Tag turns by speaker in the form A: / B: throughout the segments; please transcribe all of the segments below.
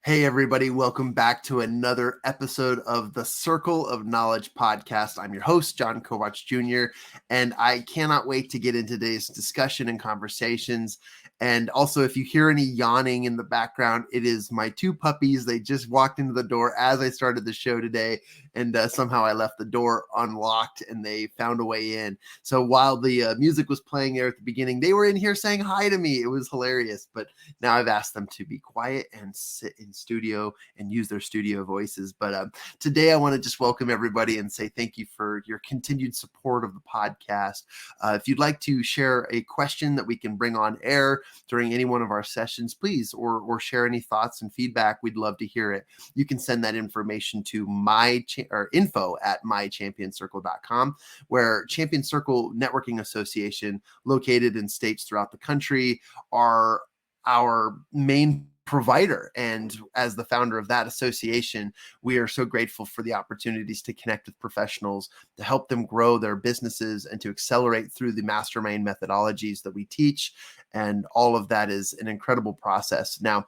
A: Hey, everybody, welcome back to another episode of the Circle of Knowledge podcast. I'm your host, Jon Kovach Jr., and I cannot wait to get into today's discussion and conversations. And also, if you hear any yawning in the background, it is my two puppies. They just walked into the door as I started the show today, and somehow I left the door unlocked and they found a way in. So while the music was playing there at the beginning, they were in here saying hi to me. It was hilarious, but now I've asked them to be quiet and sit in studio and use their studio voices. But today I want to just welcome everybody and say thank you for your continued support of the podcast. If you'd like to share a question that we can bring on air during any one of our sessions, please, or share any thoughts and feedback, we'd love to hear it. You can send that information to info@mychampioncircle.com, where Champion Circle Networking Association, located in states throughout the country, are our main provider. And as the founder of that association, we are so grateful for the opportunities to connect with professionals, to help them grow their businesses, and to accelerate through the mastermind methodologies that we teach. And all of that is an incredible process. Now,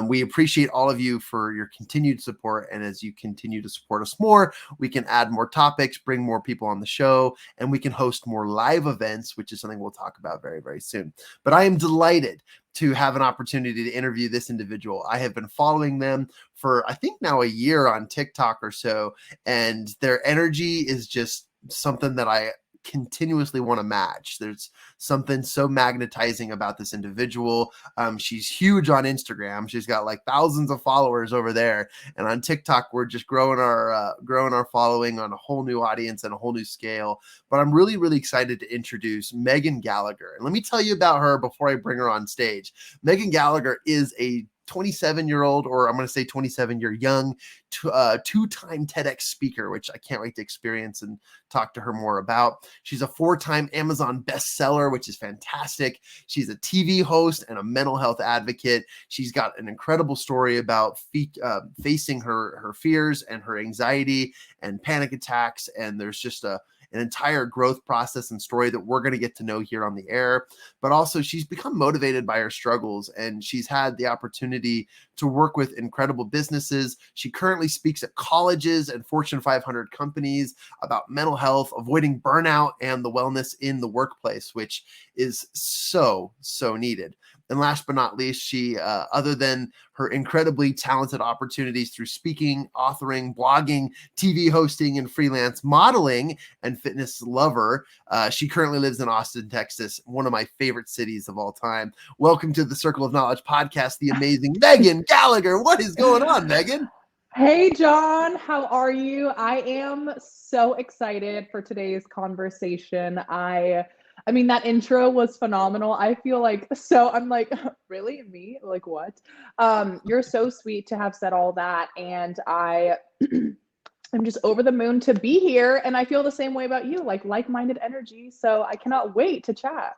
A: we appreciate all of you for your continued support. And as you continue to support us more, we can add more topics, bring more people on the show, and we can host more live events, which is something we'll talk about very, very soon. But I am delighted to have an opportunity to interview this individual. I have been following them for, I think, now a year on TikTok or so, and their energy is just something that I continuously want to match. There's something so magnetizing about this individual. She's huge on Instagram. She's got like thousands of followers over there, and on TikTok we're just growing our following on a whole new audience and a whole new scale. But I'm really, really excited to introduce Megan Gallagher. And let me tell you about her before I bring her on stage. Megan Gallagher is a 27-year-old, or I'm going to say 27-year young, two-time TEDx speaker, which I can't wait to experience and talk to her more about. She's a 4-time Amazon bestseller, which is fantastic. She's a TV host and a mental health advocate. She's got an incredible story about facing her fears and her anxiety and panic attacks. And there's just an entire growth process and story that we're going to get to know here on the air. But also, she's become motivated by her struggles, and she's had the opportunity to work with incredible businesses. She currently speaks at colleges and Fortune 500 companies about mental health, avoiding burnout, and the wellness in the workplace, which is so, so needed. And last but not least, she, other than her incredibly talented opportunities through speaking, authoring, blogging, TV hosting, and freelance modeling and fitness lover, she currently lives in Austin, Texas, one of my favorite cities of all time. Welcome to the Circle of Knowledge podcast, the amazing Megan Gallagher. What is going on, Megan?
B: Hey, John, how are you? I am so excited for today's conversation. I mean, that intro was phenomenal. I feel like, so I'm like, really? Me? Like, what? You're so sweet to have said all that. And I'm just over the moon to be here. And I feel the same way about you, like-minded energy. So I cannot wait to chat.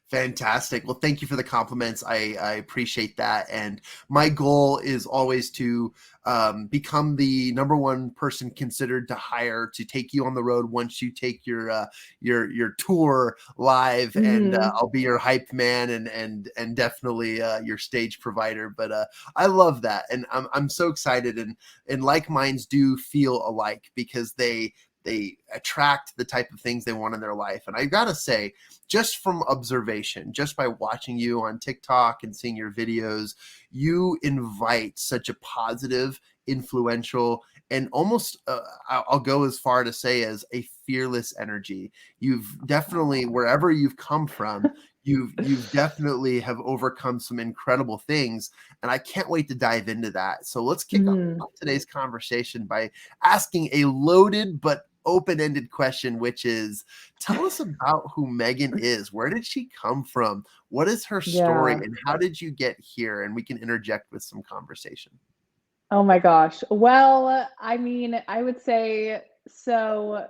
A: Fantastic. Well, thank you for the compliments. I appreciate that. And my goal is always to become the number one person considered to hire to take you on the road once you take your tour live. And I'll be your hype man and definitely your stage provider. But I love that, and I'm so excited. And like minds do feel alike because they attract the type of things they want in their life. And I gotta say, just from observation, just by watching you on TikTok and seeing your videos, you invite such a positive, influential, and almost, I'll go as far to say, as a fearless energy. You've definitely, wherever you've come from, you've definitely have overcome some incredible things. And I can't wait to dive into that. So let's kick off today's conversation by asking a loaded but open-ended question, which is, tell us about who Megan is. Where did she come from? What is her story? And how did you get here? And we can interject with some conversation.
B: Oh my gosh. Well, I mean, I would say, so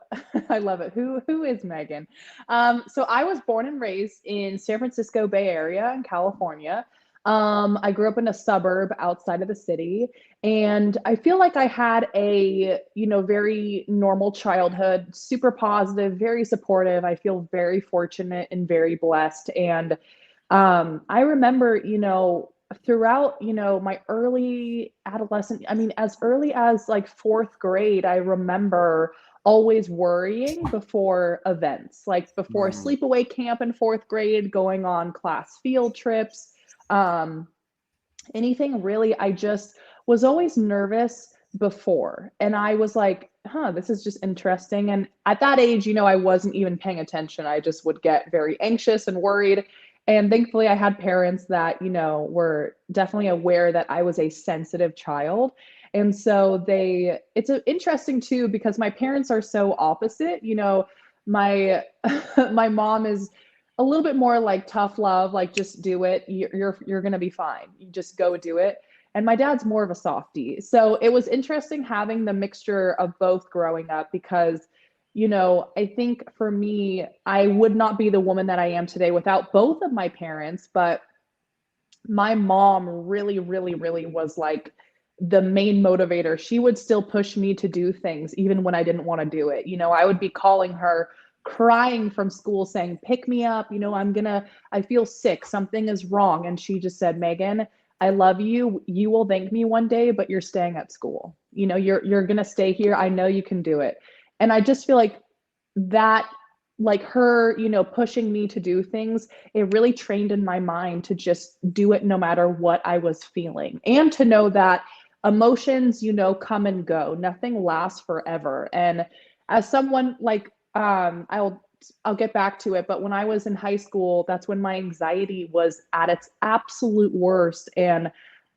B: I love it. Who is Megan? So I was born and raised in San Francisco Bay Area in California. I grew up in a suburb outside of the city, and I feel like I had a, very normal childhood, super positive, very supportive. I feel very fortunate and very blessed. And I remember, throughout, my early adolescent, I mean, as early as like fourth grade, I remember always worrying before events, like before
A: Mm,
B: sleepaway camp in fourth grade, going on class field trips, um, anything really. I just was always nervous before. And I was like, this is just interesting. And at that age, I wasn't even paying attention. I just would get very anxious and worried. And thankfully, I had parents that, were definitely aware that I was a sensitive child. And so it's interesting too, because my parents are so opposite. My, my mom is a little bit more like tough love, like just do it. You're gonna be fine. You just go do it. And my dad's more of a softie. So it was interesting having the mixture of both growing up because, I think for me, I would not be the woman that I am today without both of my parents. But my mom really, really, really was like the main motivator. She would still push me to do things even when I didn't want to do it. I would be calling her crying from school saying, pick me up. I feel sick. Something is wrong. And she just said, Megan, I love you. You will thank me one day, but you're staying at school. You're going to stay here. I know you can do it. And I just feel like that, like her, pushing me to do things, it really trained in my mind to just do it no matter what I was feeling. And to know that emotions, come and go. Nothing lasts forever. And as someone like, I'll get back to it, but when I was in high school, that's when my anxiety was at its absolute worst. And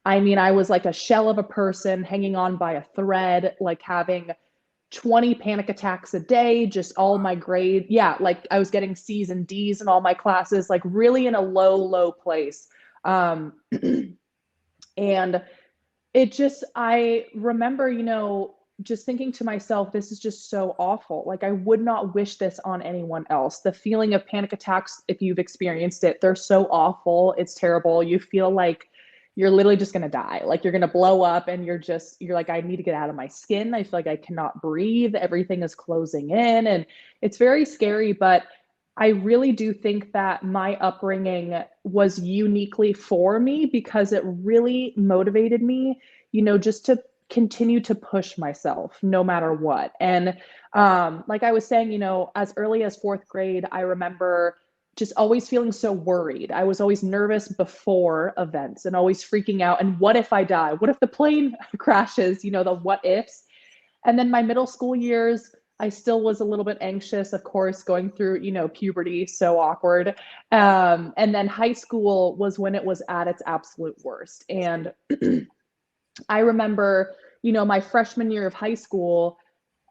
B: I mean, I was like a shell of a person hanging on by a thread, like having 20 panic attacks a day, just all my grade. Yeah, like I was getting C's and D's in all my classes, like really in a low, low place. Um, and I remember, just thinking to myself, this is just so awful. Like, I would not wish this on anyone else. The feeling of panic attacks, if you've experienced it, they're so awful. It's terrible. You feel like you're literally just going to die. Like, you're going to blow up and you're like, I need to get out of my skin. I feel like I cannot breathe. Everything is closing in and it's very scary. But I really do think that my upbringing was uniquely for me because it really motivated me, just to continue to push myself no matter what. And like I was saying, as early as fourth grade, I remember just always feeling so worried. I was always nervous before events and always freaking out. And what if I die? What if the plane crashes? The what ifs. And then my middle school years, I still was a little bit anxious, of course, going through, puberty, so awkward. And then high school was when it was at its absolute worst. And I remember, my freshman year of high school,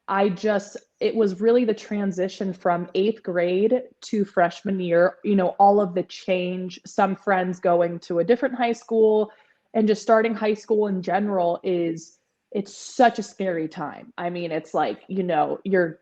B: it was really the transition from eighth grade to freshman year, all of the change, some friends going to a different high school, and just starting high school in general it's such a scary time. I mean, it's like, you're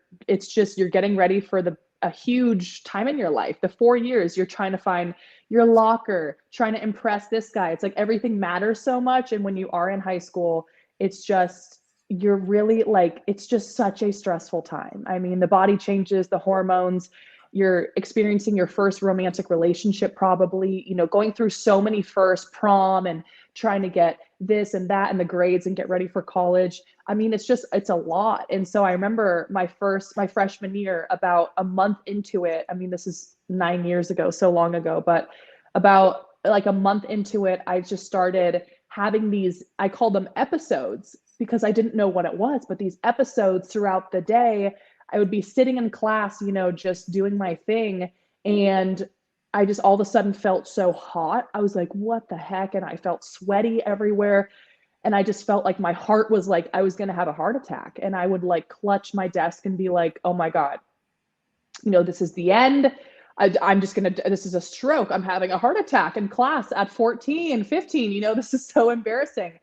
B: getting ready for a huge time in your life. The 4 years you're trying to find your locker, trying to impress this guy. It's like everything matters so much. And when you are in high school, it's just, you're really like, it's just such a stressful time. I mean, the body changes, the hormones, you're experiencing your first romantic relationship, probably, going through so many first prom and trying to get this and that and the grades and get ready for college. I mean, it's a lot. And so I remember my freshman year, about a month into it. I mean, this is 9 years ago, so long ago, but about like a month into it, I just started having these, I called them episodes because I didn't know what it was, but these episodes throughout the day, I would be sitting in class, just doing my thing. And I just all of a sudden felt so hot. I was like, what the heck? And I felt sweaty everywhere. And I just felt like my heart was like, I was going to have a heart attack. And I would like clutch my desk and be like, oh my God, this is the end. I'm just going to, this is a stroke. I'm having a heart attack in class at 14, 15. This is so embarrassing.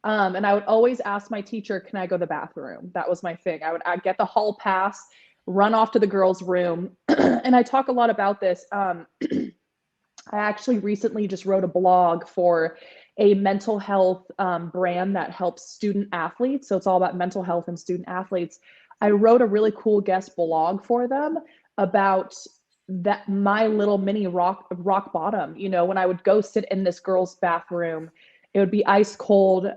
B: And I would always ask my teacher, can I go to the bathroom? That was my thing. I'd get the hall pass, run off to the girls' room. And I talk a lot about this. I actually recently just wrote a blog for a mental health brand that helps student athletes. So it's all about mental health and student athletes. I wrote a really cool guest blog for them about that my little mini rock bottom, when I would go sit in this girl's bathroom, it would be ice cold,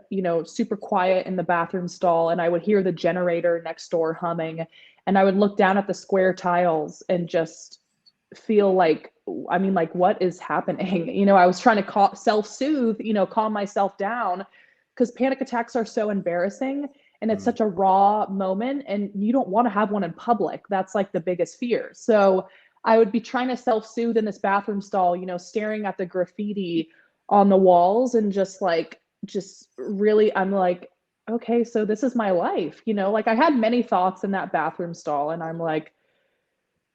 B: super quiet in the bathroom stall. And I would hear the generator next door humming. And I would look down at the square tiles and just feel like, like, what is happening? I was trying to self-soothe, calm myself down, because panic attacks are so embarrassing and it's such a raw moment, and you don't want to have one in public. That's like the biggest fear. So I would be trying to self-soothe in this bathroom stall, staring at the graffiti on the walls, and just really, I'm like, okay, so this is my life, like I had many thoughts in that bathroom stall, and I'm like,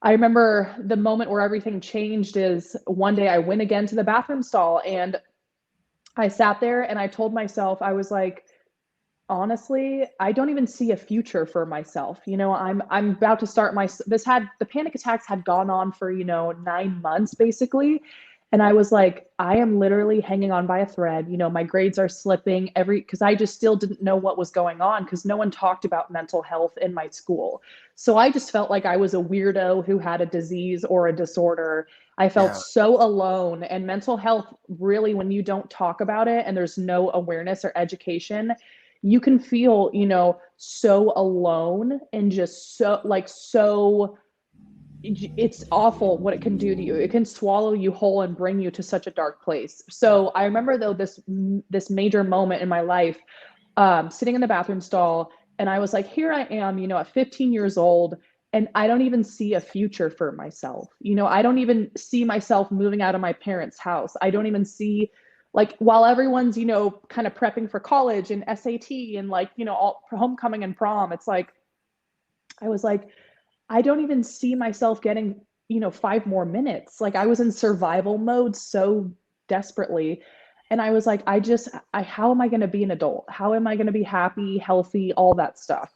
B: I remember the moment where everything changed is one day I went again to the bathroom stall, and I sat there and I told myself, I was like, honestly, I don't even see a future for myself. I'm about to start the panic attacks had gone on for, 9 months basically. And I was like, I am literally hanging on by a thread. My grades are slipping because I just still didn't know what was going on, because no one talked about mental health in my school. So I just felt like I was a weirdo who had a disease or a disorder. I felt
A: Yeah.
B: so alone. And mental health, really, when you don't talk about it and there's no awareness or education, you can feel, so alone, and just so it's awful what it can do to you. It can swallow you whole and bring you to such a dark place. So I remember, though, this major moment in my life, sitting in the bathroom stall, and I was like, here I am, at 15 years old, and I don't even see a future for myself. I don't even see myself moving out of my parents' house. I don't even see, like, while everyone's, kind of prepping for college and SAT and, like, all homecoming and prom, it's like, I was like, I don't even see myself getting, 5 more minutes. Like, I was in survival mode so desperately. And I was like, how am I going to be an adult? How am I going to be happy, healthy, all that stuff?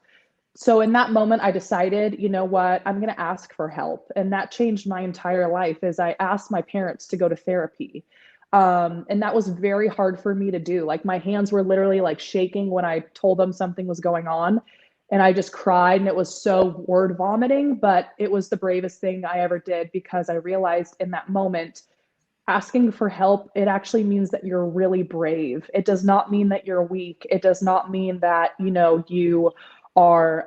B: So in that moment, I decided, you know what, I'm going to ask for help. And that changed my entire life, as I asked my parents to go to therapy. And that was very hard for me to do. Like, my hands were literally like shaking when I told them something was going on. And I just cried, and it was so word vomiting, but it was the bravest thing I ever did, because I realized in that moment, asking for help, it actually means that you're really brave. It does not mean that you're weak. It does not mean that, you are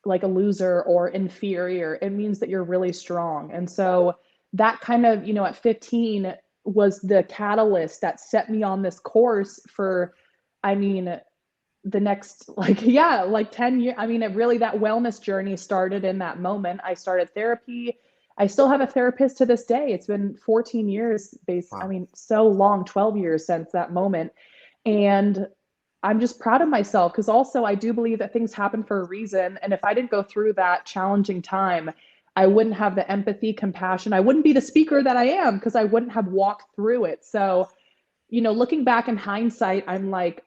B: like a loser or inferior. It means that you're really strong. And so that kind of, at 15, was the catalyst that set me on this course for, I mean, the next, like, yeah, like 10 years. I mean, it really, that wellness journey started in that moment. I started therapy. I still have a therapist to this day. It's been 14 years I
A: Wow.
B: mean, so long, 12 years since that moment. And I'm just proud of myself, because also I do believe that things happen for a reason. And if I didn't go through that challenging time, I wouldn't have the empathy, compassion. I wouldn't be the speaker that I am, because I wouldn't have walked through it. So, looking back in hindsight, I'm like,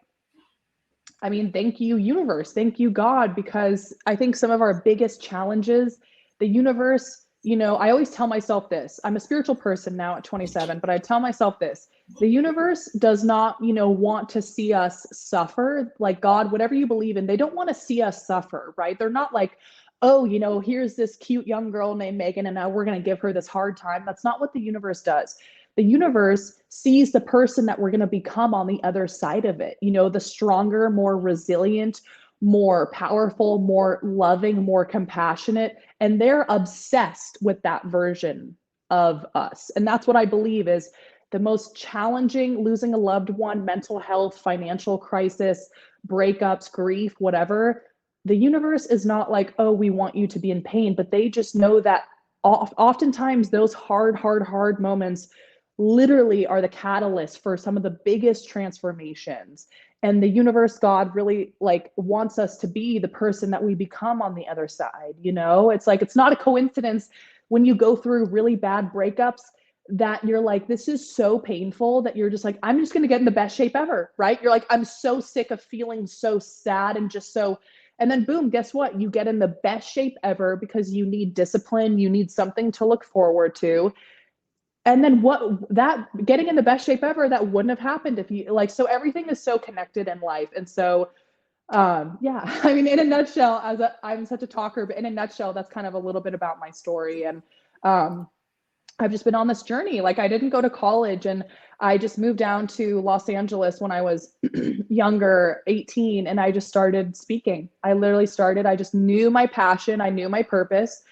B: I mean, thank you, universe. Thank you, God, because I think some of our biggest challenges, the universe, I always tell myself this. I'm a spiritual person now at 27, but I tell myself this. The universe does not, want to see us suffer. Like, God, whatever you believe in, they don't want to see us suffer, right? They're not like, oh, here's this cute young girl named Megan, and now we're going to give her this hard time. That's not what the universe does. The universe sees the person that we're going to become on the other side of it. The stronger, more resilient, more powerful, more loving, more compassionate. And they're obsessed with that version of us. And that's what I believe is the most challenging: losing a loved one, mental health, financial crisis, breakups, grief, whatever. The universe is not like, oh, we want you to be in pain, but they just know that oftentimes those hard moments literally are the catalyst for some of the biggest transformations. And the universe, God, really, like, wants us to be the person that we become on the other side. It's like, it's not a coincidence when you go through really bad breakups that you're like, this is so painful, that you're just like, I'm just going to get in the best shape ever, right? You're like, I'm so sick of feeling so sad and just so, and then boom, guess what? You get in the best shape ever because you need discipline, you need something to look forward to. And then that getting in the best shape ever, that wouldn't have happened if you, like, so everything is so connected in life. And so, yeah, I mean, in a nutshell, I'm such a talker, but in a nutshell, that's kind of a little bit about my story. And I've just been on this journey. Like I didn't go to college, and I just moved down to Los Angeles when I was younger, 18, and I just started speaking. I just knew my passion, I knew my purpose,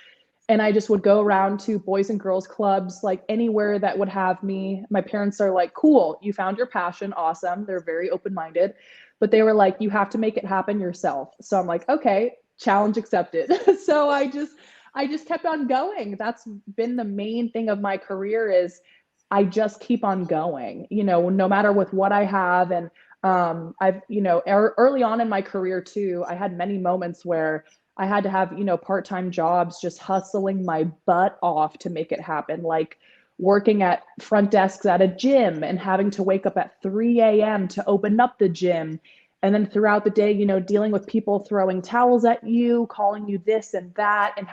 B: and I just would go around to boys and girls clubs, like anywhere that would have me. My parents are like, cool, you found your passion, awesome. They're very open-minded, but they were like, you have to make it happen yourself. So I'm like, okay, challenge accepted. So I just kept on going. That's been the main thing of my career, is I just keep on going, no matter with what I have. And I've, early on in my career too, I had many moments where I had to have, part-time jobs, just hustling my butt off to make it happen. Like working at front desks at a gym and having to wake up at 3 a.m. to open up the gym. And then throughout the day, dealing with people throwing towels at you, calling you this and that, and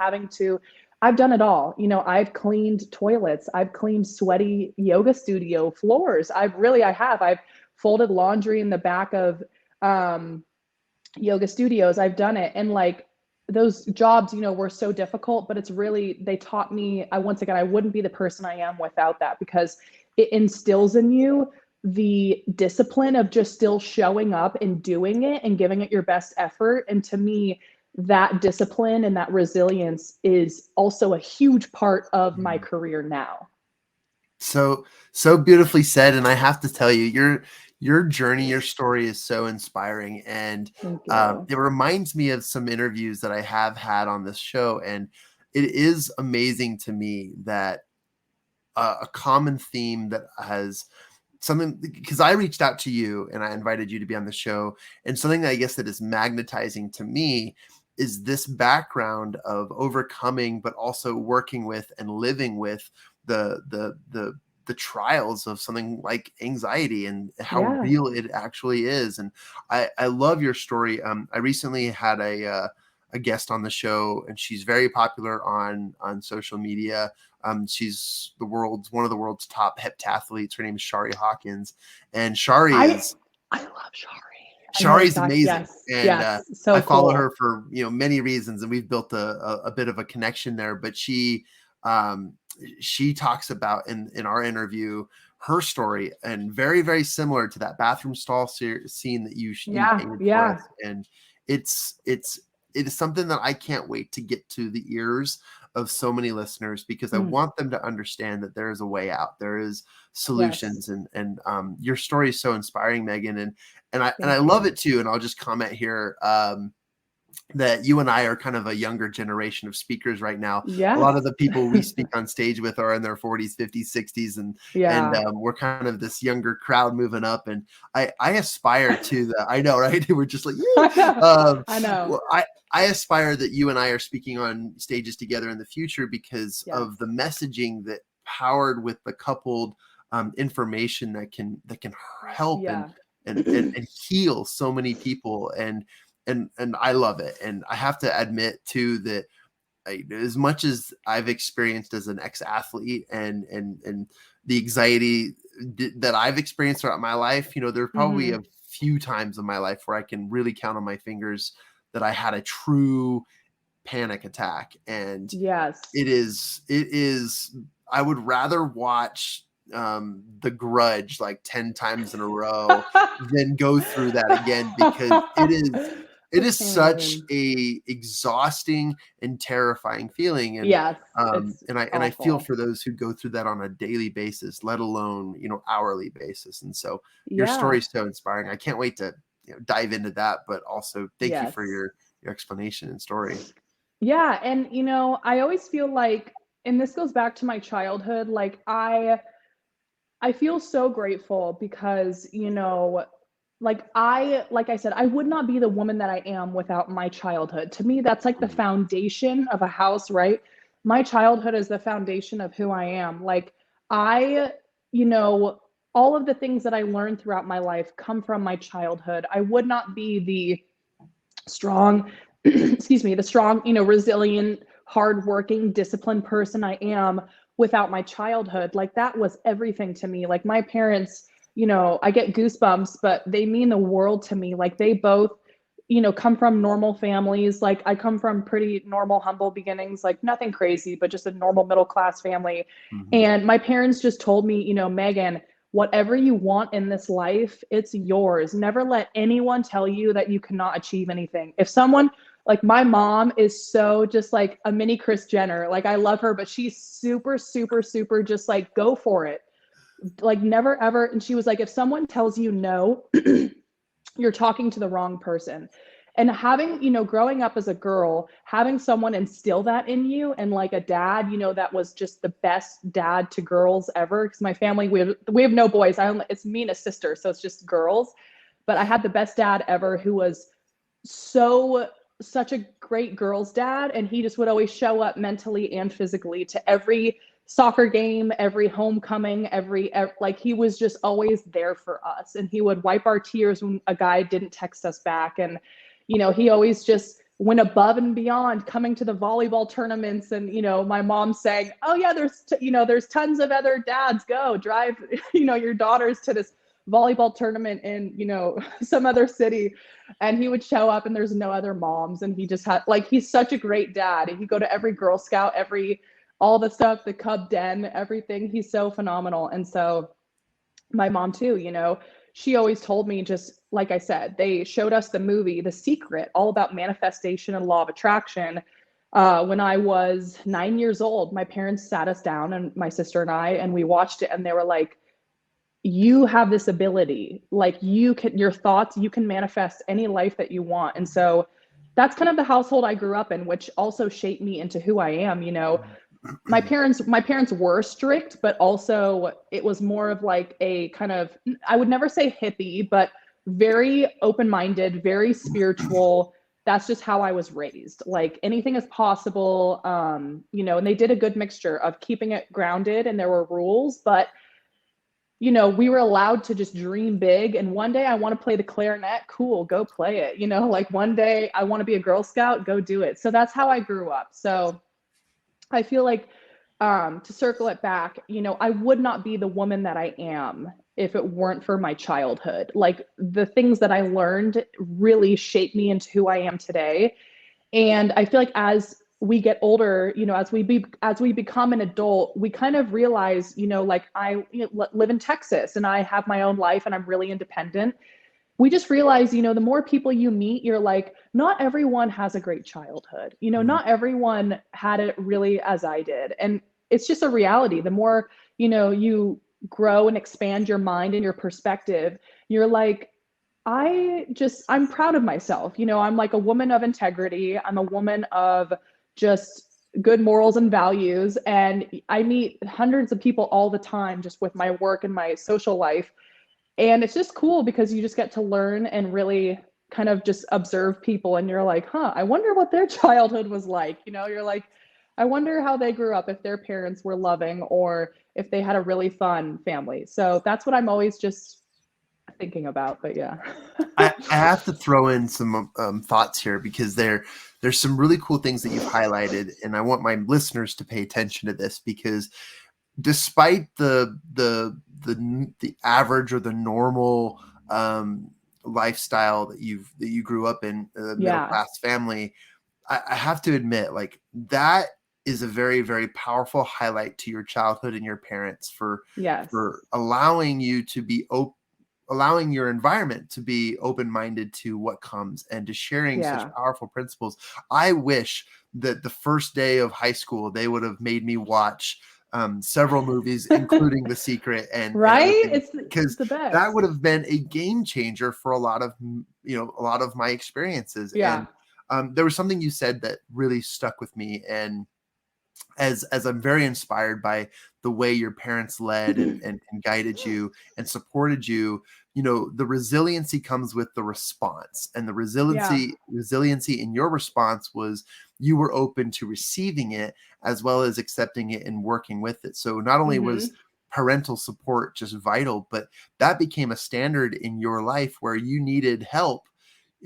B: I've done it all. I've cleaned toilets. I've cleaned sweaty yoga studio floors. I've folded laundry in the back of yoga studios. I've done it. And like those jobs, were so difficult, but they taught me, I wouldn't be the person I am without that, because it instills in you the discipline of just still showing up and doing it and giving it your best effort. And to me, that discipline and that resilience is also a huge part of my career now.
A: So beautifully said. And I have to tell you, your journey, your story is so inspiring. And it reminds me of some interviews that I have had on this show. And it is amazing to me that a common theme that has something, because I reached out to you and I invited you to be on the show, and something that I guess that is magnetizing to me is this background of overcoming, but also working with and living with the trials of something like anxiety and how real it actually is. And I love your story. I recently had a guest on the show, and she's very popular on social media. She's one of the world's top heptathletes. Her name is Shari Hawkins, and
B: I love Shari.
A: Shari's amazing.
B: Yes,
A: And
B: so
A: I follow
B: cool.
A: her for many reasons, and we've built a bit of a connection there. But she talks about in our interview her story, and very, very similar to that bathroom stall scene that you painted for us. And it is something that I can't wait to get to the ears of so many listeners, because I want them to understand that there is a way out. There is solutions. And your story is so inspiring, Megan. And I love it too. And I'll just comment here, that you and I are kind of a younger generation of speakers right now.
B: Yes.
A: A lot of the people we speak on stage with are in their 40s, 50s, 60s. And we're kind of this younger crowd moving up. And I aspire to I know, right? We're just like,
B: I know.
A: Well, I aspire that you and I are speaking on stages together in the future, because of the messaging that powered with the coupled information that can help and heal so many people. And I love it. And I have to admit too that as much as I've experienced as an ex-athlete and the anxiety that I've experienced throughout my life, there's probably a few times in my life where I can really count on my fingers that I had a true panic attack. And it is, I would rather watch The Grudge like 10 times in a row than go through that again, because it is such a exhausting and terrifying feeling. And I feel for those who go through that on a daily basis, let alone hourly basis. And so your story is so inspiring. I can't wait to dive into that, but also thank you for your explanation and story.
B: Yeah. And I always feel like, and this goes back to my childhood, like I feel so grateful because like I said, I would not be the woman that I am without my childhood. To me, that's like the foundation of a house, right? My childhood is the foundation of who I am. Like all of the things that I learned throughout my life come from my childhood. I would not be the strong, resilient, hardworking, disciplined person I am without my childhood. Like that was everything to me. Like my parents, I get goosebumps, but they mean the world to me. Like they both come from normal families. Like I come from pretty normal, humble beginnings, like nothing crazy, but just a normal middle class family.
A: Mhm.
B: And my parents just told me, Megan, whatever you want in this life, it's yours. Never let anyone tell you that you cannot achieve anything. If someone, like my mom is so just like a mini Kris Jenner, like I love her, but she's super, super, super just like go for it. Like never ever. And she was like, if someone tells you no, you're talking to the wrong person. And having, growing up as a girl, having someone instill that in you, and like a dad, that was just the best dad to girls ever. Because my family, we have no boys. It's me and a sister, so it's just girls. But I had the best dad ever, who was such a great girl's dad, and he just would always show up mentally and physically to every soccer game, every homecoming, like he was just always there for us, and he would wipe our tears when a guy didn't text us back. And he always just went above and beyond, coming to the volleyball tournaments. And my mom saying, oh yeah, there's tons of other dads, go drive your daughters to this volleyball tournament in some other city. And he would show up and there's no other moms, and he just had, like, he's such a great dad. And he'd go to every Girl Scout, all the stuff, the Cub Den, everything. He's so phenomenal. And so my mom too, she always told me, just like I said, they showed us the movie The Secret, all about manifestation and law of attraction. When I was 9 years old, my parents sat us down, and my sister and I, and we watched it, and they were like, you have this ability, like your thoughts, you can manifest any life that you want. And so that's kind of the household I grew up in, which also shaped me into who I am. My parents were strict, but also it was more of like a kind of, I would never say hippie, but very open-minded, very spiritual. That's just how I was raised. Like anything is possible. And they did a good mixture of keeping it grounded, and there were rules, but we were allowed to just dream big. And one day I want to play the clarinet, cool, go play it. Like one day I want to be a Girl Scout, go do it. So that's how I grew up. So I feel like, to circle it back, I would not be the woman that I am if it weren't for my childhood. Like the things that I learned really shaped me into who I am today. And I feel like as we get older, as we become an adult, we kind of realize, like I live in Texas and I have my own life and I'm really independent. We just realize, the more people you meet, you're like, not everyone has a great childhood.
A: Mhm.
B: Not everyone had it really as I did. And it's just a reality. The more, you grow and expand your mind and your perspective, you're like, I'm proud of myself. I'm like a woman of integrity. I'm a woman of just good morals and values. And I meet hundreds of people all the time just with my work and my social life. And it's just cool because you just get to learn and really kind of just observe people. And you're like, I wonder what their childhood was like. You're like, I wonder how they grew up, if their parents were loving or if they had a really fun family. So that's what I'm always just thinking about. But yeah.
A: I have to throw in some thoughts here because there's some really cool things that you've highlighted, and I want my listeners to pay attention to this because despite the average or the normal lifestyle that you grew up in, a middle
B: Yeah.
A: class family, I have to admit, like that is a very, very powerful highlight to your childhood and your parents
B: Yes.
A: for allowing you to be allowing your environment to be open-minded to what comes and to sharing such
B: Yeah.
A: powerful principles. I wish that the first day of high school, they would have made me watch several movies, including The Secret and
B: Right?
A: everything,
B: It's
A: because
B: the
A: that would
B: best.
A: have been a game changer for a lot of my experiences.
B: Yeah.
A: And there was something you said that really stuck with me, and as I'm very inspired by the way your parents led and guided you and supported you, the resiliency comes with the response, and the
B: Yeah.
A: resiliency in your response was you were open to receiving it as well as accepting it and working with it. So not only was
B: Hmm.
A: parental support just vital, but that became a standard in your life where you needed help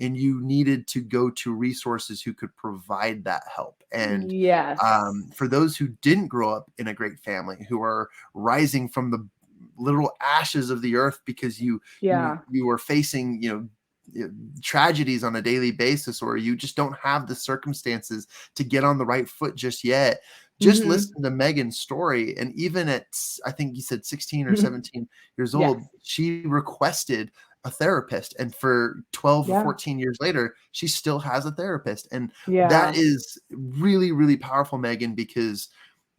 A: and you needed to go to resources who could provide that help. And
B: Yes.
A: for those who didn't grow up in a great family, who are rising from the literal ashes of the earth because you
B: Yeah.
A: you were facing tragedies on a daily basis, or you just don't have the circumstances to get on the right foot just yet, just
B: Mhm.
A: listen to Megan's story. And even at, I think you said 16 or 17 years
B: Yes.
A: old, she requested a therapist. And for 12 or
B: Yeah.
A: 14 years later, she still has a therapist. And that
B: Yeah.
A: is really, really powerful, Megan, because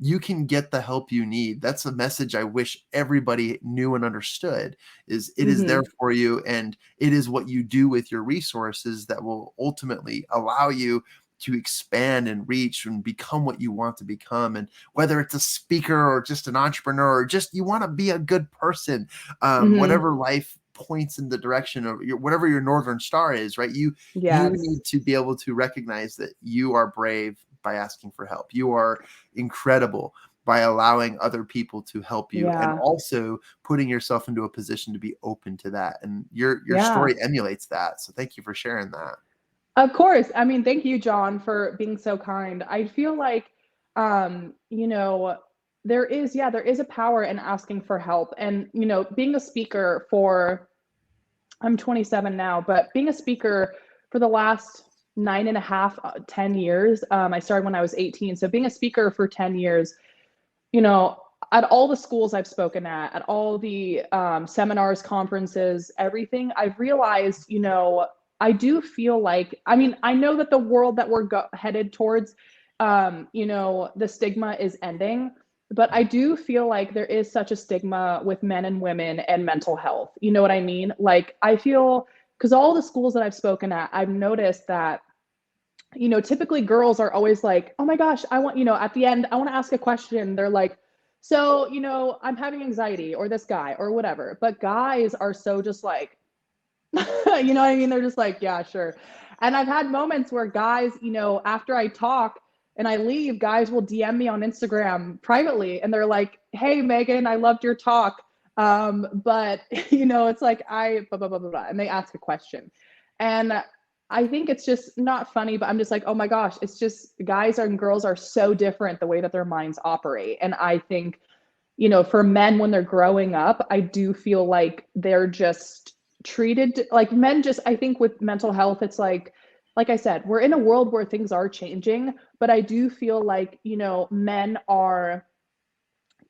A: you can get the help you need. That's a message I wish everybody knew and understood, is it is there
B: Mhm.
A: for you. And it is what you do with your resources that will ultimately allow you to expand and reach and become what you want to become. And whether it's a speaker or just an entrepreneur, or just you want to be a good person,
B: Mhm.
A: whatever life points in the direction of whatever your Northern Star is, right? You
B: Yes.
A: need to be able to recognize that you are brave by asking for help. You are incredible by allowing other people to help you, and
B: Yeah.
A: also putting yourself into a position to be open to that. And your
B: Yeah.
A: story emulates that. So thank you for sharing that.
B: Of course. I mean, thank you, John, for being so kind. I feel like, you know, there is a power in asking for help. And, being a speaker for, I'm 27 now, but being a speaker for the last 9.5, 10 years, I started when I was 18. So being a speaker for 10 years, you know, at all the schools I've spoken at all the seminars, conferences, everything, I've realized, I do feel like, I mean, I know that the world that we're headed towards, the stigma is ending, but I do feel like there is such a stigma with men and women and mental health. You know what I mean? Like, I feel, because all the schools that I've spoken at, I've noticed that typically girls are always like, oh my gosh, I want, at the end, I want to ask a question. They're like, so, I'm having anxiety, or this guy or whatever. But guys are so just like, you know what I mean? They're just like, yeah, sure. And I've had moments where guys, after I talk and I leave, guys will DM me on Instagram privately and they're like, hey, Megan, I loved your talk. But, it's like, blah, blah, blah, blah, blah. And they ask a question. And I think it's just not funny, but I'm just like, oh my gosh, it's just guys and girls are so different the way that their minds operate. And I think, for men when they're growing up, I do feel like they're just treated like men. Just, I think with mental health, it's like I said, we're in a world where things are changing, but I do feel like, men are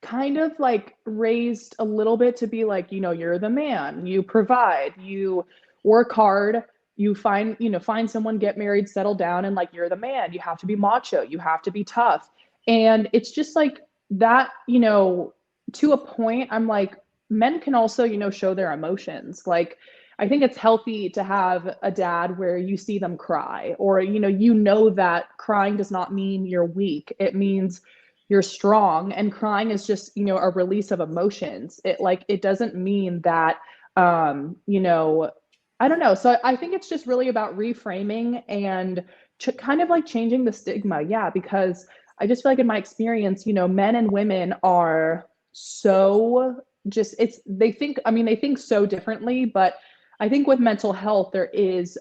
B: kind of like raised a little bit to be like, you're the man, you provide, you work hard, you find someone, get married, settle down, and like, you're the man, you have to be macho, you have to be tough. And it's just like that, to a point. I'm like, men can also, show their emotions. Like, I think it's healthy to have a dad where you see them cry, or that crying does not mean you're weak, it means you're strong. And crying is just, a release of emotions. It doesn't mean that, I don't know. So I think it's just really about reframing and kind of like changing the stigma. Yeah, because I just feel like in my experience, men and women are so just, they think so differently. But I think with mental health, there is,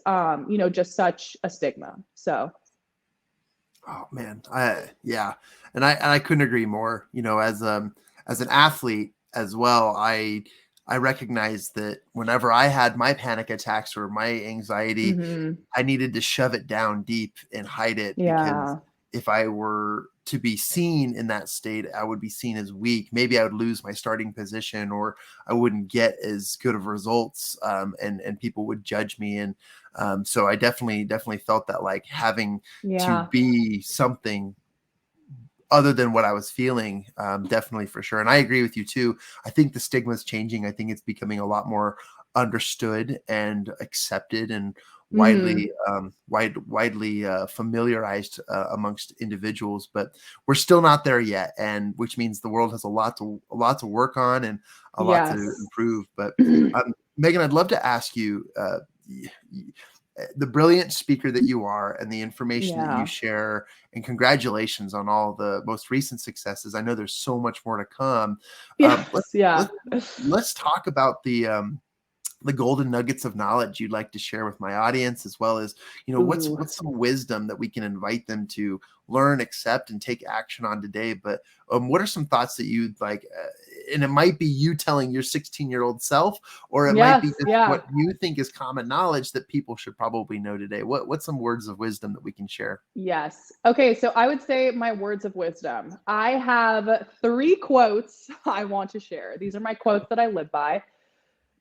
B: just such a stigma. So.
A: Oh man, yeah, and I couldn't agree more. As an athlete as well, I recognize that whenever I had my panic attacks or my anxiety,
B: Mhm.
A: I needed to shove it down deep and hide it, because
B: Yeah.
A: if I were to be seen in that state, I would be seen as weak. Maybe I would lose my starting position, or I wouldn't get as good of results, and people would judge me. And so I definitely felt that, like, having to
B: Yeah.
A: be something other than what I was feeling, definitely, for sure. And I agree with you too. I think the stigma is changing. I think it's becoming a lot more understood and accepted, and
B: Mhm.
A: widely familiarized amongst individuals. But we're still not there yet, and which means the world has a lot to work on, and a lot to
B: Yes.
A: improve. But Megan, I'd love to ask you. The brilliant speaker that you are, and the information that you
B: Yeah.
A: share, and congratulations on all the most recent successes. I know there's so much more to come.
B: Yes.
A: Let's
B: Yeah.
A: let's let's talk about the golden nuggets of knowledge you'd like to share with my audience, as well as, what's
B: Ooh.
A: some wisdom that we can invite them to learn, accept, and take action on today. But what are some thoughts that you'd like, and it might be you telling your 16-year-old self, or it might be
B: Yes,
A: just
B: yeah.
A: what you think is common knowledge that people should probably know today. What's some words of wisdom that we can share?
B: Yes. Okay, so I would say my words of wisdom. I have 3 quotes I want to share. These are my quotes that I live by.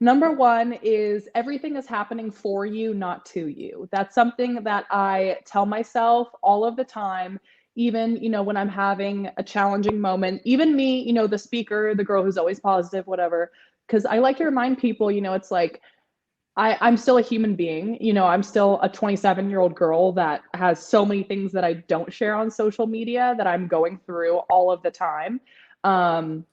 B: Number 1 is everything is happening for you, not to you. That's something that I tell myself all of the time, even, when I'm having a challenging moment. Even me, the speaker, the girl who's always positive, whatever. Because I like to remind people, it's like I'm still a human being. I'm still a 27-year-old girl that has so many things that I don't share on social media that I'm going through all of the time. Um,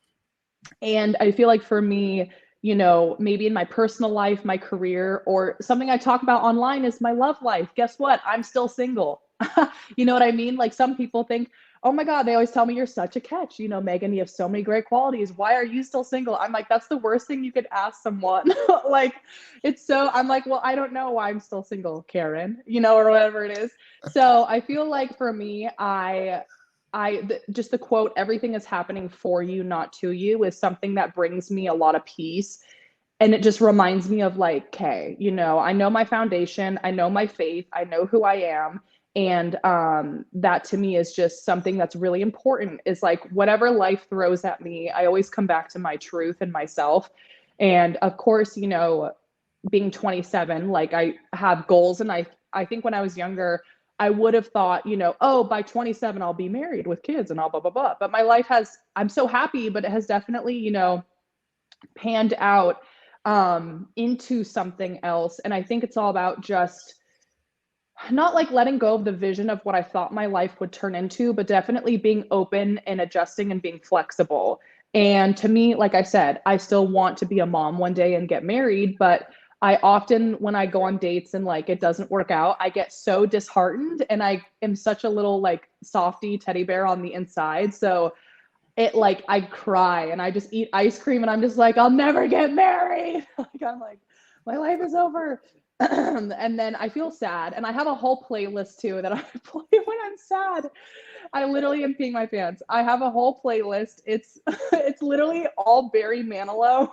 B: and I feel like for me, maybe in my personal life, my career, or something I talk about online is my love life. Guess what? I'm still single. You know what I mean? Like some people think, oh my God, they always tell me you're such a catch. Megan, you have so many great qualities. Why are you still single? I'm like, that's the worst thing you could ask someone. Like, I'm like, well, I don't know why I'm still single, Karen, or whatever it is. So I feel like for me, just the quote, everything is happening for you, not to you, is something that brings me a lot of peace. And it just reminds me of like, okay, I know my foundation, I know my faith, I know who I am. And that to me is just something that's really important, is like whatever life throws at me, I always come back to my truth and myself. And of course, being 27, like I have goals. And I think when I was younger, I would have thought, oh, by 27, I'll be married with kids and all blah, blah, blah. But my life I'm so happy, but it has definitely, panned out into something else. And I think it's all about just not like letting go of the vision of what I thought my life would turn into, but definitely being open and adjusting and being flexible. And to me, like I said, I still want to be a mom one day and get married, but I often, when I go on dates and like it doesn't work out, I get so disheartened, and I am such a little like softy teddy bear on the inside. So it like I cry and I just eat ice cream and I'm just like, I'll never get married. Like I'm like, my life is over. And then I feel sad, and I have a whole playlist too that I play when I'm sad. I literally am peeing my pants. I have a whole playlist. It's it's literally all Barry Manilow.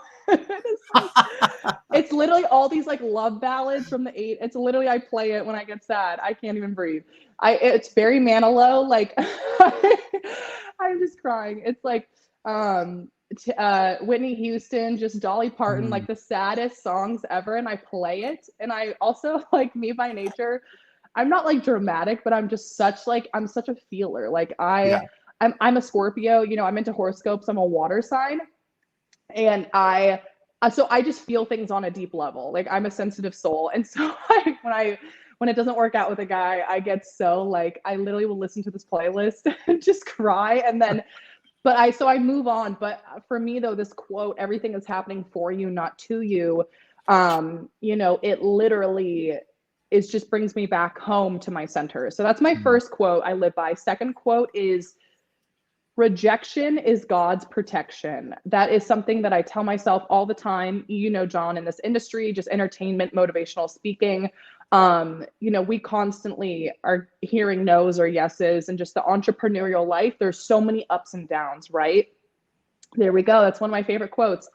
B: It's literally all these like love ballads from the eight. It's literally, I play it when I get sad. I can't even breathe. It's Barry Manilow. Like I'm just crying. It's like Whitney Houston, just Dolly Parton,
A: Mm,
B: like the saddest songs ever. And I play it. And I also, like, me by nature, I'm not like dramatic, but I'm just I'm such a feeler. Like
A: yeah.
B: I'm a Scorpio, I'm into horoscopes. I'm a water sign. And so I just feel things on a deep level. Like I'm a sensitive soul. And so when it doesn't work out with a guy, I get so like, I literally will listen to this playlist and just cry. And then, so I move on. But for me though, this quote, everything is happening for you, not to you. It literally just brings me back home to my center. So that's my
A: Mm,
B: first quote I live by. Second quote is, rejection is God's protection. That is something that I tell myself all the time. John, in this industry, just entertainment, motivational speaking, we constantly are hearing no's or yeses, and just the entrepreneurial life, there's so many ups and downs, right? There we go. That's one of my favorite quotes.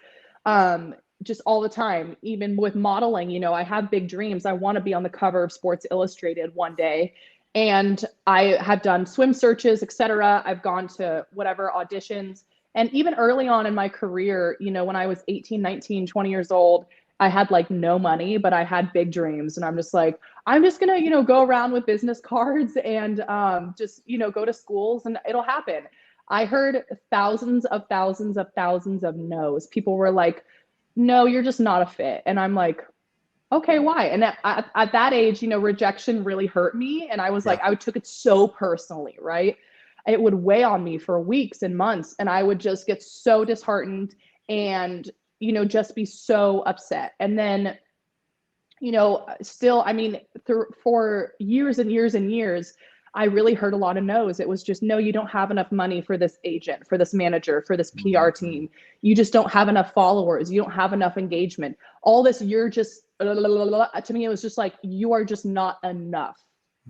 B: Just all the time, even with modeling, I have big dreams. I want to be on the cover of Sports Illustrated one day. And I have done swim searches, etc. I've gone to whatever auditions. And even early on in my career, when I was 18, 19, 20 years old, I had like no money, but I had big dreams. And I'm just like, I'm just going to, go around with business cards and just, go to schools and it'll happen. I heard thousands of thousands of thousands of no's. People were like, no, you're just not a fit. And I'm like, okay, why? And at that age, rejection really hurt me. And I was
A: yeah.
B: like, I took it so personally, right? It would weigh on me for weeks and months. And I would just get so disheartened and, just be so upset. And then, still, I mean, for years and years and years, I really heard a lot of no's. It was just, no, you don't have enough money for this agent, for this manager, for this PR team. You just don't have enough followers. You don't have enough engagement. All this, you're just, to me, it was just like, you are just not enough.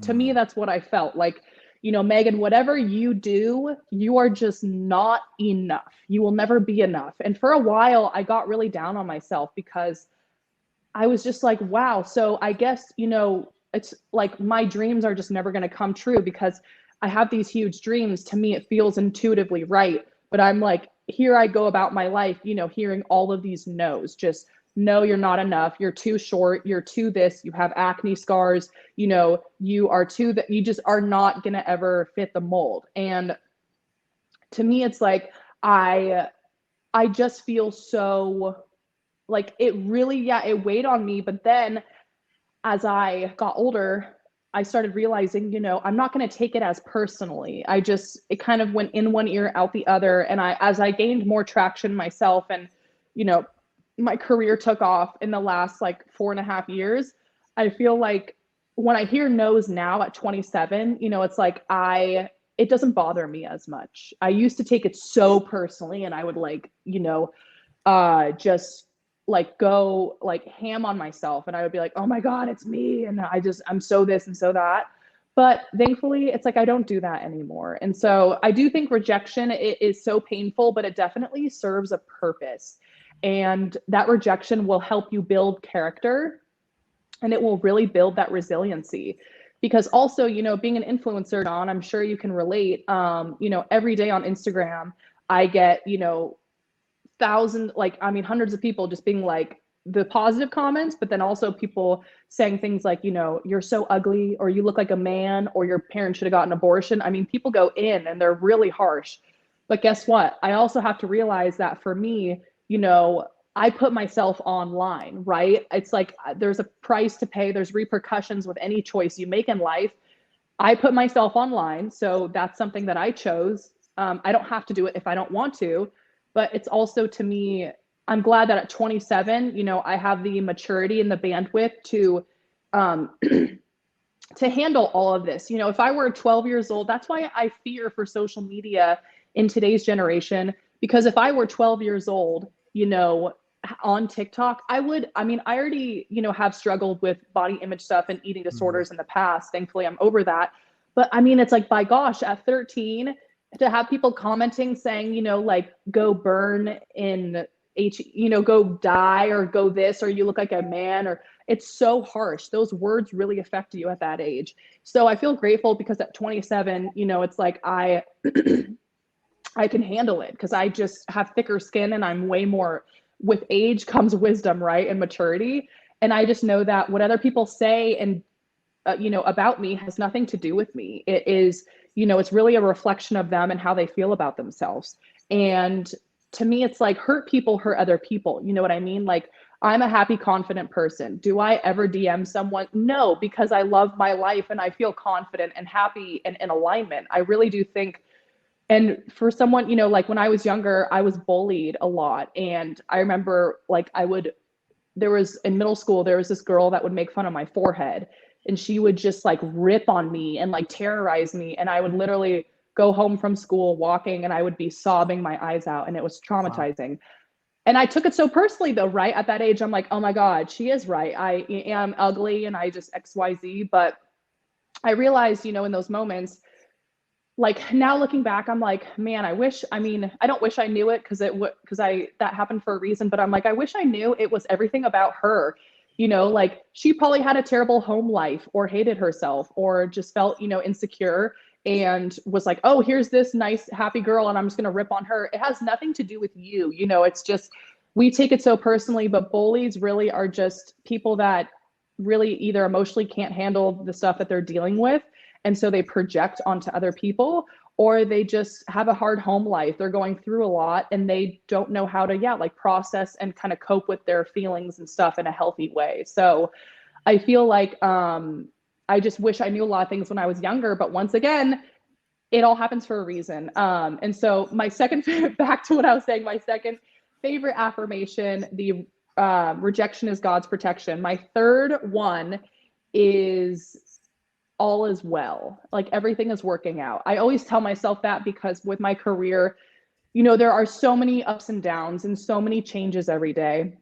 B: To me, that's what I felt like. Megan, whatever you do, you are just not enough. You will never be enough. And for a while, I got really down on myself because I was just like, wow. So I guess, it's like my dreams are just never going to come true because I have these huge dreams. To me, it feels intuitively right. But I'm like, here I go about my life, hearing all of these no's, just no, you're not enough. You're too short. You're too this. You have acne scars. You are too that. You just are not going to ever fit the mold. And to me, it's like, I just feel so like it really, yeah, it weighed on me. But then as I got older, I started realizing, I'm not going to take it as personally. It kind of went in one ear, out the other. And as I gained more traction myself and, my career took off in the last like 4.5 years, I feel like when I hear no's now at 27, it's like it doesn't bother me as much. I used to take it so personally and I would like, just like go like ham on myself and I would be like, oh my God, it's me. And I'm so this and so that. But thankfully, it's like I don't do that anymore. And so I do think rejection it is so painful, but it definitely serves a purpose. And that rejection will help you build character and it will really build that resiliency. Because also, being an influencer, Don, I'm sure you can relate. Every day on Instagram, I get, thousands, hundreds of people just being like the positive comments, but then also people saying things like, you're so ugly, or you look like a man, or your parents should have gotten an abortion. People go in and they're really harsh. But guess what? I also have to realize that for me, I put myself online, right? It's like there's a price to pay. There's repercussions with any choice you make in life. I put myself online. So that's something that I chose. I don't have to do it if I don't want to. But it's also, to me, I'm glad that at 27, I have the maturity and the bandwidth to to handle all of this. If I were 12 years old, that's why I fear for social media in today's generation. Because if I were 12 years old, on TikTok, I already, have struggled with body image stuff and eating disorders in the past. Thankfully, I'm over that. But it's like, by gosh, at 13, to have people commenting saying, like, go burn in go die or go this, or you look like a man, or it's so harsh. Those words really affect you at that age. So I feel grateful because at 27, it's like I can handle it because I just have thicker skin and I'm way more, with age comes wisdom, right? And maturity. And I just know that what other people say and, about me has nothing to do with me. It is, it's really a reflection of them and how they feel about themselves. And to me, it's like hurt people hurt other people. You know what I mean? Like, I'm a happy, confident person. Do I ever DM someone? No, because I love my life and I feel confident and happy and in alignment. I really do think. And for someone, like when I was younger, I was bullied a lot. And I remember in middle school, there was this girl that would make fun of my forehead and she would just like rip on me and like terrorize me. And I would literally go home from school walking and I would be sobbing my eyes out and it was traumatizing. Wow. And I took it so personally though, right? At that age, I'm like, oh my God, she is right. I am ugly and I just XYZ. But I realized, in those moments, like now looking back, I'm like, man, I don't wish I knew it because that happened for a reason, but I'm like, I wish I knew it was everything about her. Like she probably had a terrible home life or hated herself or just felt, insecure and was like, oh, here's this nice, happy girl and I'm just going to rip on her. It has nothing to do with you. It's just, we take it so personally, but bullies really are just people that really either emotionally can't handle the stuff that they're dealing with. And so they project onto other people, or they just have a hard home life. They're going through a lot and they don't know how to, process and kind of cope with their feelings and stuff in a healthy way. So I feel like I just wish I knew a lot of things when I was younger, but once again, it all happens for a reason. And so back to what I was saying, my second favorite affirmation, the rejection is God's protection. My third one is all is well. Like everything is working out. I always tell myself that because with my career, there are so many ups and downs and so many changes every day.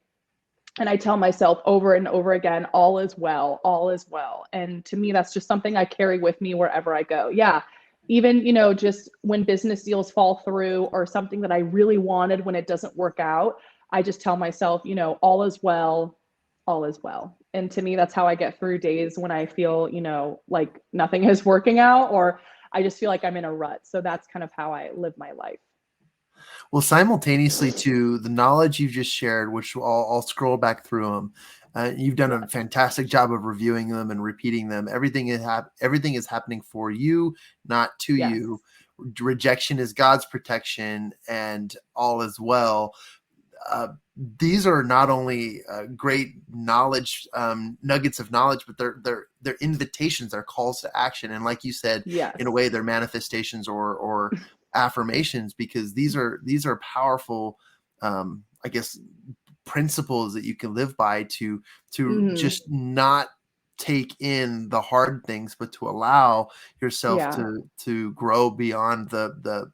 B: And I tell myself over and over again, all is well, all is well. And to me, that's just something I carry with me wherever I go. Yeah. Even, just when business deals fall through or something that I really wanted when it doesn't work out, I just tell myself, all is well, all is well. And to me, that's how I get through days when I feel, like nothing is working out, or I just feel like I'm in a rut. So that's kind of how I live my life.
A: Well, simultaneously to the knowledge you've just shared, which I'll scroll back through them, you've done a fantastic job of reviewing them and repeating them. Everything is happening for you, not to
B: Yes.
A: you. Rejection is God's protection, and all is well. These are not only great knowledge, nuggets of knowledge, but they're invitations, they're calls to action. And like you said,
B: Yes.
A: in a way, they're manifestations or affirmations, because these are powerful, I guess, principles that you can live by to just not take in the hard things, but to allow yourself to grow beyond the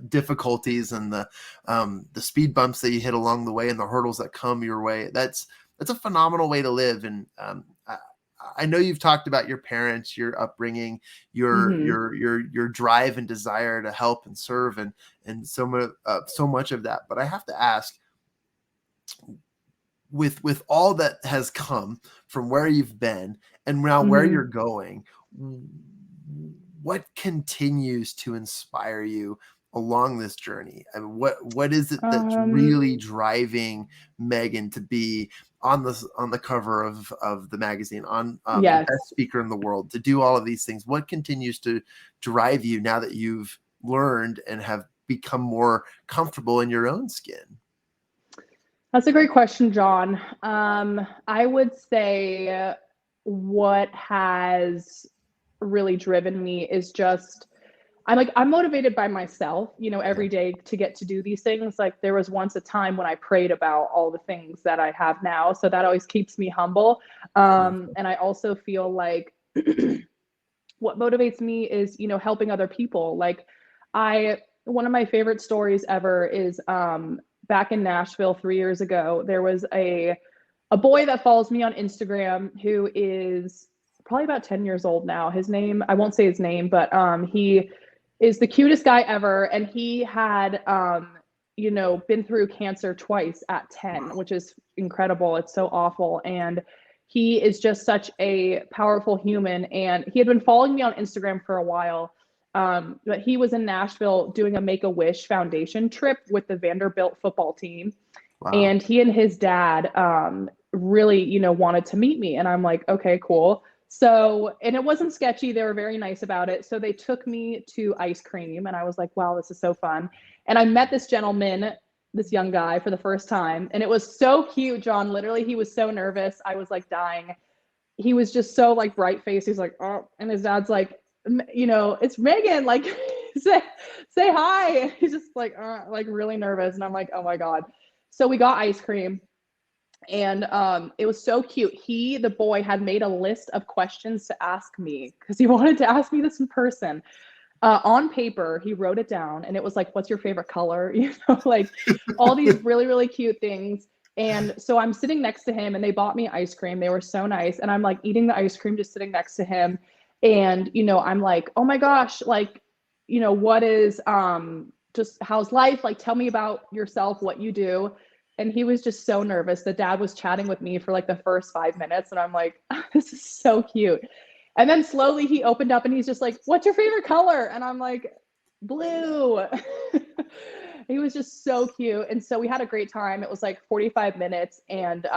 A: difficulties and the speed bumps that you hit along the way and the hurdles that come your way. That's a phenomenal way to live. And I know you've talked about your parents, your upbringing, your drive and desire to help and serve, and so much of that. But I have to ask, with all that has come from where you've been and now where you're going, what continues to inspire you along this journey? I mean, what is it that's really driving Megan to be on the cover of the magazine, on the best speaker in the world, to do all of these things? What continues to drive you now that you've learned and have become more comfortable in your own skin?
B: That's a great question, John. I would say what has really driven me is just, I'm motivated by myself, every day to get to do these things. Like there was once a time when I prayed about all the things that I have now. So that always keeps me humble. And I also feel like what motivates me is, helping other people. Like one of my favorite stories ever is, back in Nashville 3 years ago, there was a boy that follows me on Instagram who is probably about 10 years old now. His name, I won't say his name, but he is the cutest guy ever. And he had, been through cancer twice at 10, which is incredible. It's so awful. And he is just such a powerful human. And he had been following me on Instagram for a while. But he was in Nashville doing a Make-A-Wish Foundation trip with the Vanderbilt football team. Wow. And he and his dad really, wanted to meet me. And I'm like, okay, cool. So, and it wasn't sketchy. They were very nice about it. So they took me to ice cream and I was like, wow, this is so fun. And I met this gentleman, this young guy, for the first time. And it was so cute, John. Literally, he was so nervous. I was like dying. He was just so like bright faced. He's like, oh, and his dad's like, it's Megan, like say hi. He's just like really nervous. And I'm like, oh my God. So we got ice cream and it was so cute. The boy had made a list of questions to ask me because he wanted to ask me this in person. On paper, he wrote it down and it was like, what's your favorite color? Like all these really, really cute things. And so I'm sitting next to him and they bought me ice cream. They were so nice. And I'm like eating the ice cream, just sitting next to him. And, I'm like, oh my gosh, like, what is, just how's life? Like, tell me about yourself, what you do. And he was just so nervous. The dad was chatting with me for like the first 5 minutes. And I'm like, this is so cute. And then slowly he opened up and he's just like, what's your favorite color? And I'm like, blue. He was just so cute. And so we had a great time. It was like 45 minutes and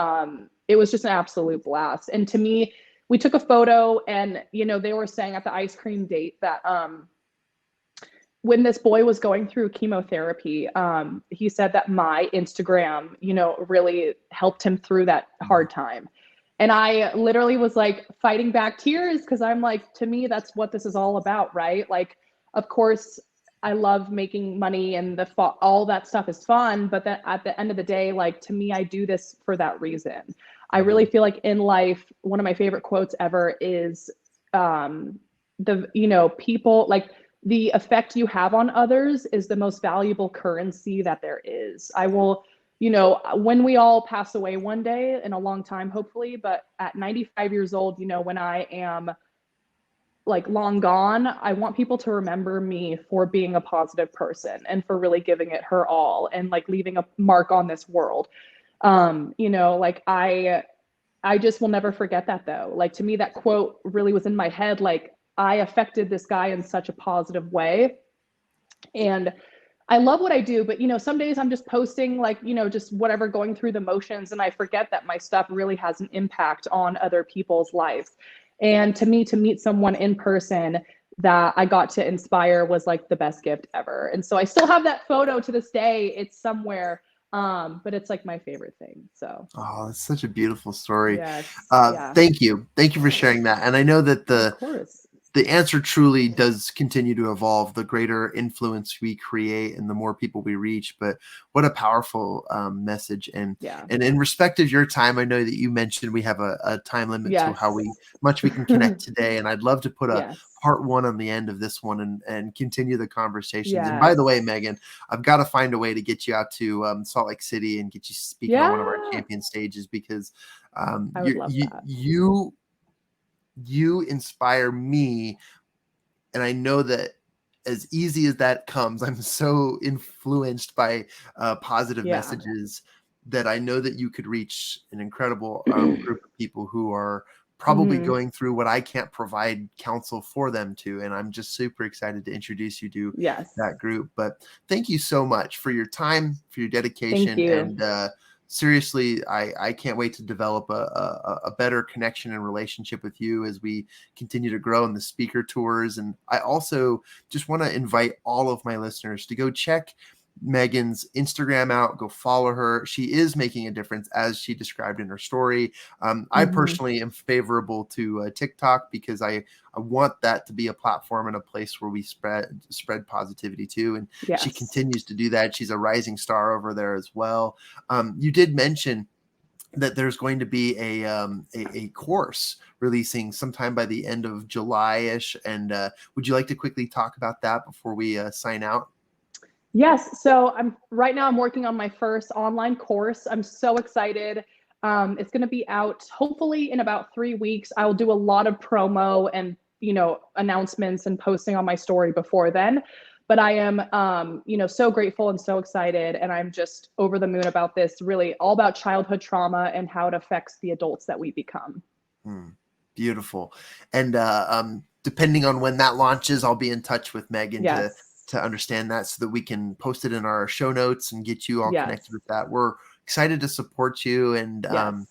B: it was just an absolute blast. And to me, we took a photo and, they were saying at the ice cream date that when this boy was going through chemotherapy, he said that my Instagram, really helped him through that hard time. And I literally was like fighting back tears because I'm like, to me, that's what this is all about, right? Like, of course, I love making money and all that stuff is fun. But then at the end of the day, like, to me, I do this for that reason. I really feel like in life, one of my favorite quotes ever is, people, like, the effect you have on others is the most valuable currency that there is. I will, when we all pass away one day, in a long time, hopefully, but at 95 years old, when I am like long gone, I want people to remember me for being a positive person and for really giving it her all and like leaving a mark on this world. Like I just will never forget that though. Like, to me, that quote really was in my head. Like, I affected this guy in such a positive way. And I love what I do, but some days I'm just posting like, just whatever, going through the motions, and I forget that my stuff really has an impact on other people's lives. And to me, to meet someone in person that I got to inspire was like the best gift ever. And so I still have that photo to this day. It's somewhere. But it's like my favorite thing. So
A: Oh, it's such a beautiful story.
B: yes, yeah,
A: Thank you. Thank you for sharing that. And I know that
B: of course.
A: the answer truly does continue to evolve, the greater influence we create and the more people we reach. But what a powerful message. And
B: Yeah.
A: and in respect of your time, I know that you mentioned we have a time limit to how
B: Yes.
A: much we can connect today. And I'd love to put a
B: Yes.
A: part one on the end of this one and continue the conversations. And by the way,
B: Yes.
A: Megan, I've got to find a way to get you out to Salt Lake City and get you speaking on one of our
B: Yeah.
A: champion stages, because
B: I would love that.
A: you inspire me. And I know that as easy as that comes, I'm so influenced by positive
B: Yeah.
A: messages that I know that you could reach an incredible group of people who are probably
B: Hmm.
A: going through what I can't provide counsel for them to. And I'm just super excited to introduce you to
B: Yes.
A: that group. But thank you so much for your time, for your
B: Thank
A: dedication,
B: you.
A: and seriously, I can't wait to develop a better connection and relationship with you as we continue to grow in the speaker tours. And I also just want to invite all of my listeners to go check Megan's Instagram out, go follow her. She is making a difference, as she described in her story. I
B: Hmm.
A: personally am favorable to TikTok because I want that to be a platform and a place where we spread positivity too. And she
B: Yes.
A: continues to do that. She's a rising star over there as well. You did mention that there's going to be a course releasing sometime by the end of July-ish. And would you like to quickly talk about that before we sign out?
B: Yes. So I'm working on my first online course. I'm so excited. It's going to be out hopefully in about 3 weeks. I'll do a lot of promo and, announcements and posting on my story before then. But I am, so grateful and so excited. And I'm just over the moon about this, really all about childhood trauma and how it affects the adults that we become.
A: Beautiful. And depending on when that launches, I'll be in touch with Megan
B: Yes.
A: to understand that so that we can post it in our show notes and get you all
B: Yes.
A: connected with that. We're excited to support you and
B: Yes.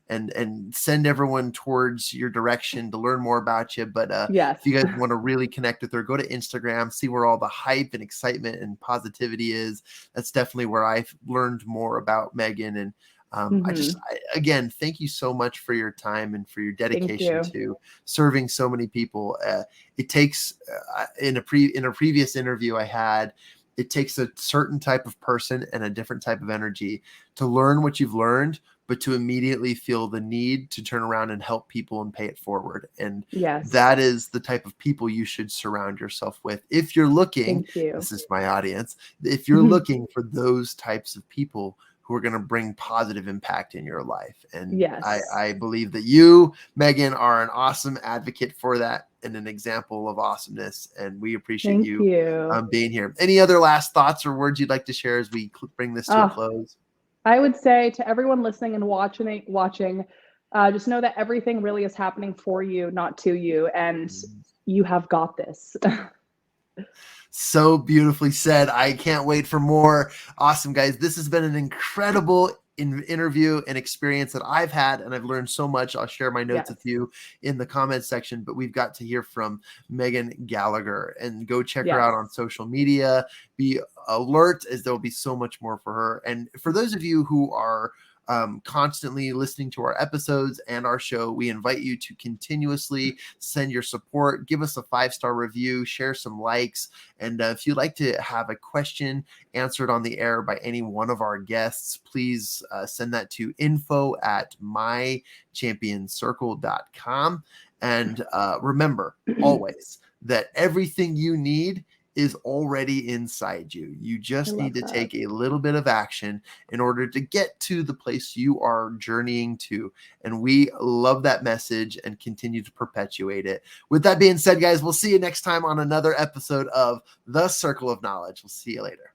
A: and send everyone towards your direction to learn more about you. But
B: Yes.
A: if you guys want to really connect with her, go to Instagram, see where all the hype and excitement and positivity is. That's definitely where I've learned more about Megan. And
B: Hmm.
A: again, thank you so much for your time and for your
B: Thank
A: dedication
B: you.
A: to serving so many people. It takes in a previous interview I had, it takes a certain type of person and a different type of energy to learn what you've learned, but to immediately feel the need to turn around and help people and pay it forward. And
B: Yes.
A: that is the type of people you should surround yourself with. If you're looking,
B: Thank you.
A: this is my audience, if you're looking for those types of people who are going to bring positive impact in your life. And
B: Yes.
A: I believe that you, Megan, are an awesome advocate for that and an example of awesomeness. And we appreciate
B: Thank
A: you
B: you.
A: being here. Any other last thoughts or words you'd like to share as we bring this to a
B: Oh,
A: close?
B: I would say to everyone listening and watching, just know that everything really is happening for you, not to you, and you have got this.
A: So beautifully said. I can't wait for more. Awesome, guys. This has been an incredible interview and experience that I've had, and I've learned so much. I'll share my notes
B: Yes.
A: with you in the comments section, but we've got to hear from Megan Gallagher, and go check her out
B: Yes.
A: on social media. Be alert, as there'll be so much more for her. And for those of you who are constantly listening to our episodes and our show, we invite you to continuously send your support, give us a 5-star review, share some likes. And if you'd like to have a question answered on the air by any one of our guests, please send that to info@mychampioncircle.com. And remember always that everything you need is already inside you. You just need to take a little bit of action in order to get to the place you are journeying to. And we love that message and continue to perpetuate it. With that being said, guys, we'll see you next time on another episode of The Circle of Knowledge. We'll see you later.